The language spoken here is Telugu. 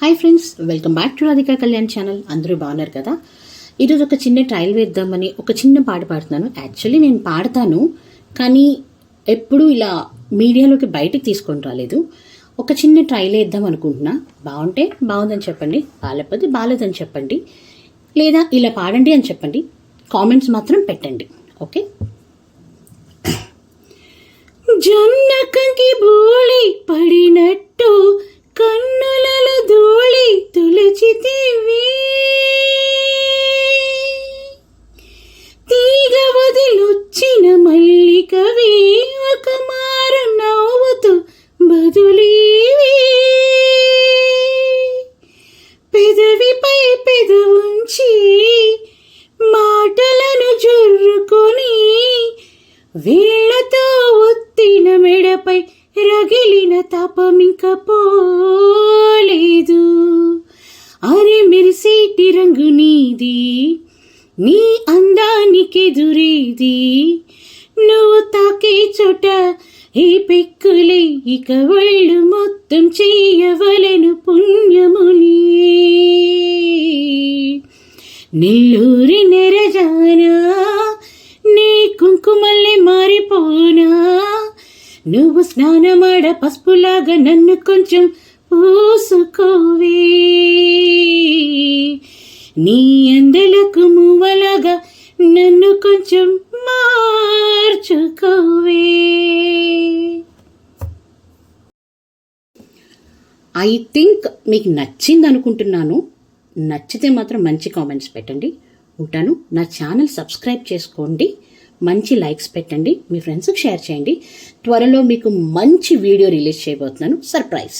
Hi friends, welcome back to Radhika Kalyan channel. అందరూ బాగున్నారు కదా? ఈరోజు ఒక చిన్న ట్రయల్ వేద్దామని ఒక చిన్న పాట పాడుతున్నాను. యాక్చువల్లీ నేను పాడతాను, కానీ ఎప్పుడు ఇలా మీడియాలోకి బయటకు తీసుకొని రాలేదు. ఒక చిన్న ట్రయల్ వేద్దాం అనుకుంటున్నా. బాగుంటే బాగుందని చెప్పండి, బాగాలేకపోతే బాగాలేదని చెప్పండి, లేదా ఇలా పాడండి అని చెప్పండి. కామెంట్స్ మాత్రం పెట్టండి, ఓకే? జొన్న కంకి బోళి పడినట్టు కన్నులలో ధూళి తులచితివి, తీగ వదిలొచ్చిన మల్లికవి ఒక మారు నవ్వుతూ బదులీవి, పెదవిపై పెదవుంచి మాటలను జుర్రుకొని వీళ్లతో ఒత్తిన మెడపై రగిలిన తాపమింక పోలేదు. అరే మెరిసేటి రంగు నీది, నీ అందానికెదురేది, నువ్వు తాకే చోట ఈ పెక్కులే ఇక వాళ్ళు మొత్తం చెయ్యవలెను పుణ్యములి. నెల్లూరి నెరజానా నీ కుంకుమల్లే మారిపోనా, నువ్వు స్నానమాడ పసుపులాగా నన్ను కొంచెం పూసుకోవే, నీ అందలకు మువ్వలాగా నన్ను కొంచెం మార్చుకోవే. ఐ థింక్ మీకు నచ్చింది అనుకుంటున్నాను. నచ్చితే మాత్రం మంచి కామెంట్స్ పెట్టండి. ఉంటాను. నా ఛానల్ సబ్స్క్రైబ్ చేసుకోండి, మంచి లైక్స్ పెట్టండి, మీ ఫ్రెండ్స్కి షేర్ చేయండి. త్వరలో మీకు మంచి వీడియో రిలీజ్ చేయబోతున్నాను, సర్ప్రైజ్.